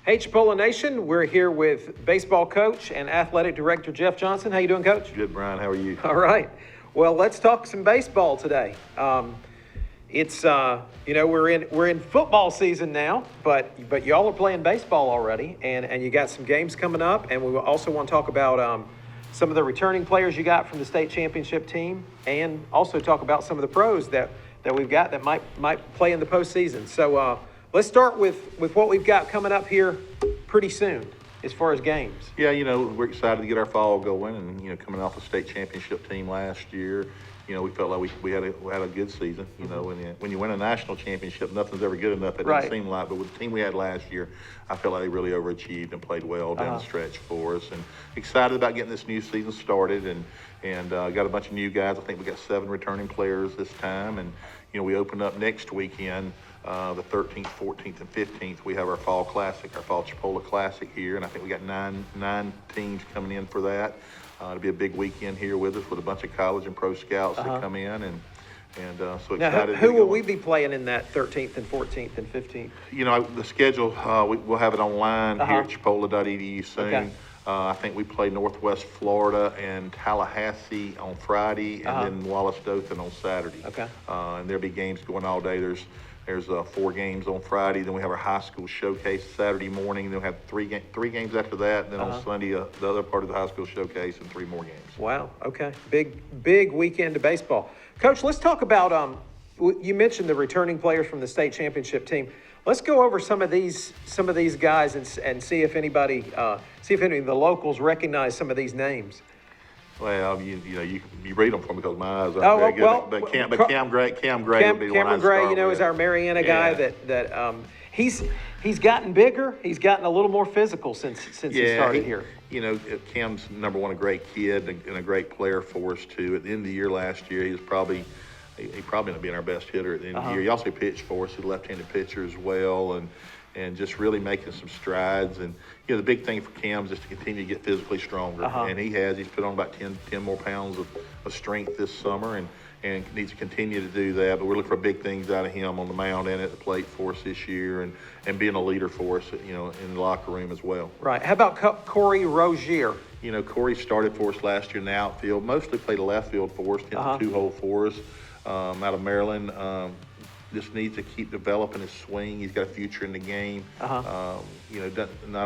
Hey, Chipola Nation, we're here with baseball coach and athletic director Jeff Johnson. How you doing, Coach? Good, Brian. How are you? All right. Well, let's talk some baseball today. It's we're in football season now, but y'all are playing baseball already, and you got some games coming up, and we also want to talk about some of the returning players you got from the state championship team, and also talk about some of the pros that we've got that might play in the postseason. So let's start with what we've got coming up here pretty soon as far as games. Yeah, we're excited to get our fall going, and coming off a state championship team last year, we felt like we had a good season. When you win a national championship, nothing's ever good enough. It Right. didn't seem like, but with the team we had last year, I felt like they really overachieved and played well down the stretch for us. And excited about getting this new season started, and got a bunch of new guys. I think we got 7 returning players this time, and we open up next weekend. The 13th, 14th, and 15th, we have our fall classic, our fall Chipola Classic here, and I think we got nine teams coming in for that. It'll be a big weekend here with us with a bunch of college and pro scouts that come in, and so excited. Now, who will we be playing in that 13th and 14th and 15th? The schedule, we'll have it online here at chipola.edu soon. Okay. I think we play Northwest Florida and Tallahassee on Friday, and then Wallace-Dothan on Saturday. Okay. And there'll be games going all day. There's 4 games on Friday. Then we have our high school showcase Saturday morning. Then we have three games after that. And then on Sunday, the other part of the high school showcase and 3 more games. Wow. Okay. Big weekend of baseball. Coach, let's talk about, you mentioned the returning players from the state championship team. Let's go over some of these guys and see if any of the locals recognize some of these names. Well, you read them for me because my eyes aren't very good. Well, but Cam Gray would be the one Cameron Gray, is our Mariana guy Yeah. that he's gotten bigger. He's gotten a little more physical since he started here. Cam's number one, a great kid and a great player for us too. At the end of the year last year, he probably ended up being our best hitter at the end of the year. He also pitched for us. He's a left-handed pitcher as well, and just really making some strides. And the big thing for Cam is just to continue to get physically stronger. And he's put on about 10 more pounds of strength this summer, and needs to continue to do that. But we're looking for big things out of him on the mound and at the plate for us this year, and being a leader for us, in the locker room as well. Right. How about Cory Rose? Cory started for us last year in the outfield, mostly played a left field for us, 2-hole for us, out of Maryland. Just needs to keep developing his swing. He's got a future in the game. Not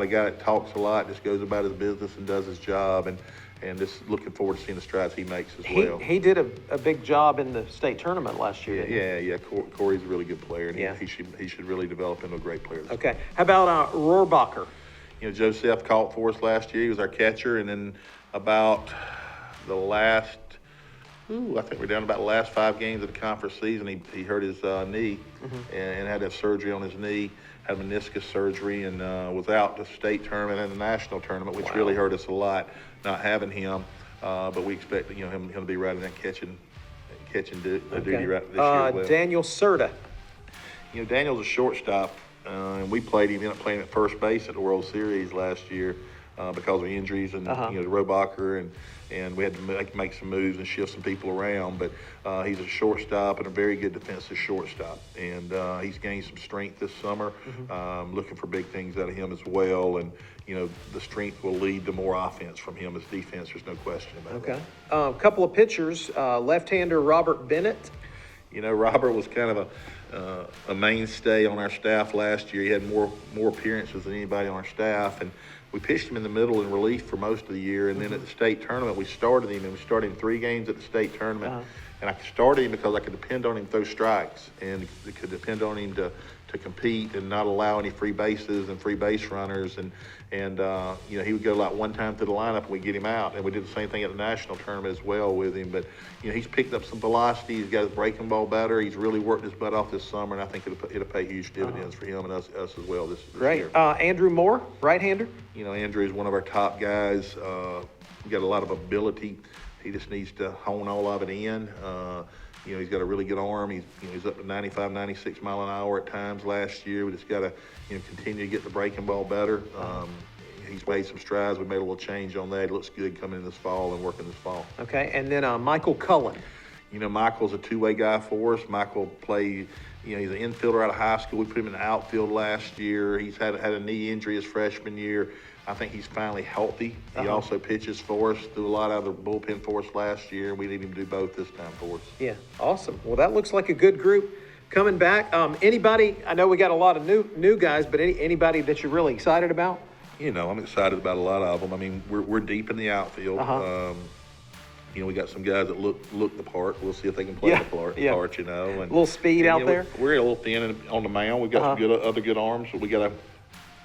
a guy that talks a lot, just goes about his business and does his job, and just looking forward to seeing the strides he makes as well. He did a big job in the state tournament last year. Yeah. Corey's a really good player, and he should really develop into a great player. Okay. How about Rohrbacher? Joseph caught for us last year. He was our catcher, and then about the last. I think we're down about the last 5 games of the conference season. He hurt his knee and had to have surgery on his knee, had meniscus surgery, and was out the state tournament and the national tournament, which really hurt us a lot not having him. But we expect him to be right in that catching duty right this year as well. Daniel Serta. Daniel's a shortstop, and we ended up playing at first base at the World Series last year because of injuries and Rohrbacher, and we had to make some moves and shift some people around. But he's a shortstop and a very good defensive shortstop, and he's gained some strength this summer. Looking for big things out of him as well, and the strength will lead to more offense from him as defense. There's no question about that. A couple of pitchers, left-hander Robert Bennett. Robert was kind of a mainstay on our staff last year. He had more appearances than anybody on our staff, and we pitched him in the middle in relief for most of the year. And then at the state tournament, we started him, and we started him 3 games at the state tournament. And I started him because I could depend on him to throw strikes, and could depend on him to compete and not allow any free bases and free base runners. And he would go like one time through the lineup and we'd get him out. And we did the same thing at the national tournament as well with him. But he's picked up some velocity. He's got his breaking ball better. He's really worked his butt off this summer, and I think it'll pay huge dividends for him and us as well this year. Great. Andrew Moore, right-hander. Andrew is one of our top guys. He's got a lot of ability. He just needs to hone all of it in. He's got a really good arm. He's up to 95, 96 mile an hour at times last year. We just got to continue to get the breaking ball better. He's made some strides. We made a little change on that. It looks good coming in this fall and working this fall. Okay, and then Michael Cullen. Michael's a two-way guy for us. Michael played You know, he's an infielder out of high school. We put him in the outfield last year. He's had a knee injury his freshman year. I think he's finally healthy. He also pitches for us, threw a lot out of the bullpen for us last year, and we need him to do both this time for us. Yeah, awesome. Well, that looks like a good group coming back. Anybody, I know we got a lot of new guys, but anybody that you're really excited about? You know, I'm excited about a lot of them. I mean, we're deep in the outfield. You know, we got some guys that look the part. We'll see if they can play the part, you know. And, a little speed out there. We're a little thin on the mound. We got some other good arms, but we got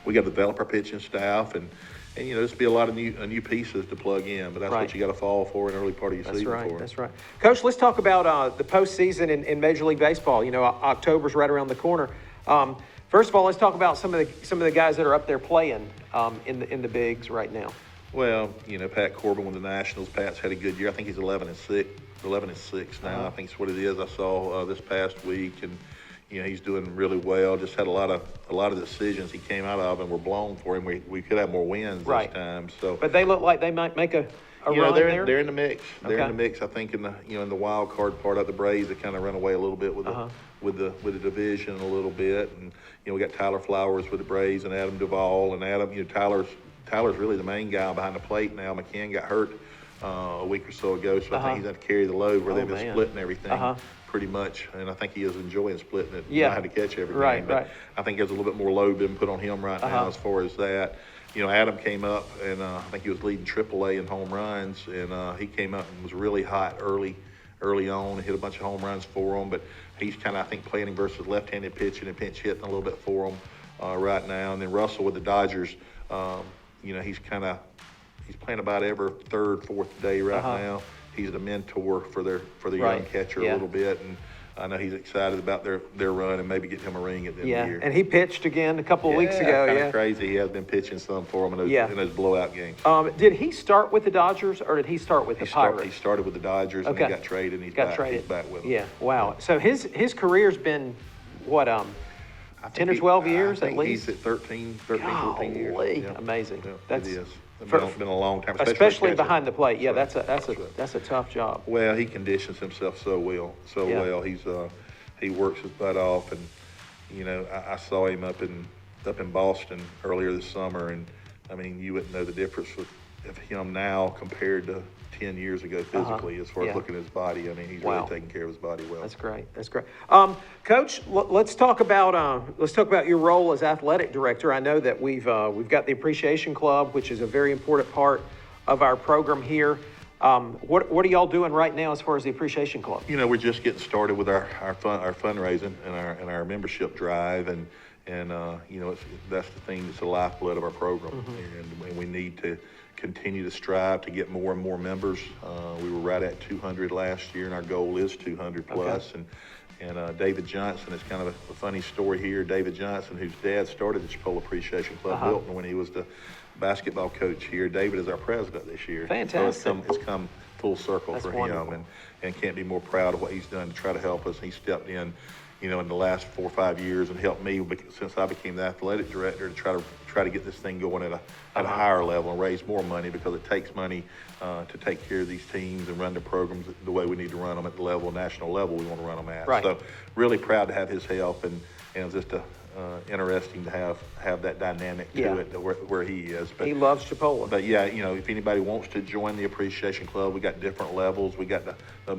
to develop our pitching staff and you know, there's be a lot of new pieces to plug in. But that's what you got to fall for in the early part of your season. That's right. Coach, let's talk about the postseason in Major League Baseball. You know, October's right around the corner. First of all, let's talk about some of the guys that are up there playing in the bigs right now. Well, you know, Pat Corbin won the Nationals. Pat's had a good year. I think he's 11-6 now. I think that's what it is. I saw this past week, and you know, he's doing really well. Just had a lot of decisions he came out of and were blown for him. We could have more wins this time. So, but they look like they might make a run there. They're in the mix. They're in the mix. I think in the wild card part of the Braves, they kind of run away a little bit with the division a little bit. And you know, we got Tyler Flowers with the Braves and Adam Duvall, and Adam. You know, Tyler's really the main guy behind the plate now. McCann got hurt a week or so ago, so I think he's had to carry the load where they've been splitting everything pretty much. And I think he is enjoying splitting it. Not had to catch everything. But I think there's a little bit more load being put on him right now as far as that. You know, Adam came up, and I think he was leading AAA in home runs, and he came up and was really hot early on and hit a bunch of home runs for him. But he's kind of, I think, playing versus left-handed pitching and pinch hitting a little bit for him right now. And then Russell with the Dodgers, you know, he's playing about every third, fourth day right now. He's the mentor for the young catcher a little bit, and I know he's excited about their run and maybe get him a ring at the end of the year. And he pitched again a couple of weeks ago. Kind of crazy. He has been pitching some for him in those blowout games. Did he start with the Dodgers or did he start with the Pirates? He started with the Dodgers and he got traded, and he's back with them. Yeah, wow. So his career's been what? 10 or 12 years at least? He's at 13, 14 years. Yeah. Amazing. Yeah, it is. It's been a long time. Especially behind the plate. Yeah, that's a tough job. Well, he conditions himself so well. He works his butt off, and you know, I saw him up in Boston earlier this summer, and I mean, you wouldn't know the difference of him now compared to 10 years ago physically, as far as looking at his body. I mean, he's really taking care of his body well. That's great. Coach, let's talk about your role as athletic director. I know that we've got the Appreciation Club, which is a very important part of our program here. What are y'all doing right now as far as the Appreciation Club? You know, we're just getting started with our fundraising and our membership drive, and you know, that's the thing that's the lifeblood of our program, and we need to continue to strive to get more and more members. We were right at 200 last year, and our goal is 200 plus. And David Johnson is kind of a funny story here. David Johnson, whose dad started the Chipola Appreciation Club, Milton, when he was the basketball coach here. David is our president this year. Fantastic. So it's come full circle for wonderful. him, and can't be more proud of what he's done to try to help us. He stepped in, you know, in the last 4 or 5 years and helped me since I became the athletic director to try to get this thing going at a higher level and raise more money, because it takes money to take care of these teams and run the programs the way we need to run them at the national level we want to run them at. Right. So really proud to have his help, and it's just interesting to have that dynamic to it where he is. But he loves Chipola. But yeah, you know, if anybody wants to join the Appreciation Club, we got different levels. We got the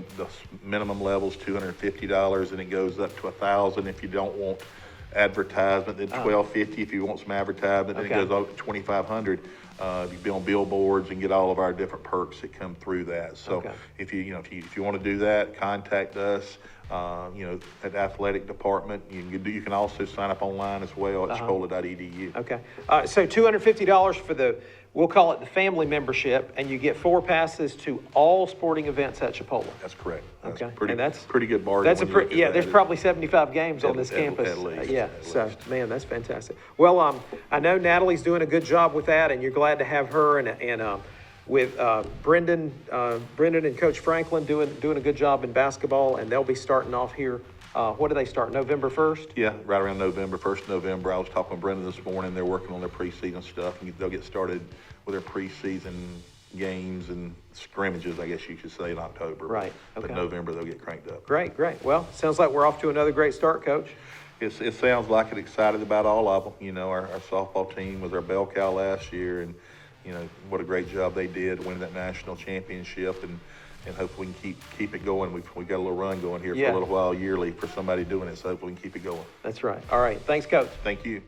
minimum levels, $250, and it goes up to $1,000 if you don't want advertisement. Then $1,250 if you want some advertisement. Then it goes up to $2,500. You be on billboards and get all of our different perks that come through that. So if you want to do that, contact us. You know, at the athletic department. You can also sign up online as well at chipola.edu. Okay. So $250 for we'll call it the family membership, and you get 4 passes to all sporting events at Chipola. That's correct. That's pretty good bargain. There's probably 75 games on this campus. At least. So man, that's fantastic. Well, I know Natalie's doing a good job with that, and you're glad to have her and with Brendan and Coach Franklin doing a good job in basketball, and they'll be starting off here. What do they start? November 1st? Yeah, right around November 1st. November. I was talking with Brendan this morning. They're working on their preseason stuff, and they'll get started with their preseason games and scrimmages, I guess you could say, in October. Right, But okay. November, they'll get cranked up. Great, great. Well, sounds like we're off to another great start, Coach. It sounds like it. Excited about all of them. You know, our softball team was our bell cow last year, and you know what a great job they did winning that national championship, and hopefully we can keep it going. We got a little run going here for Yeah. a little while yearly for somebody doing it, so hopefully we can keep it going. That's right. All right. Thanks, Coach. Thank you.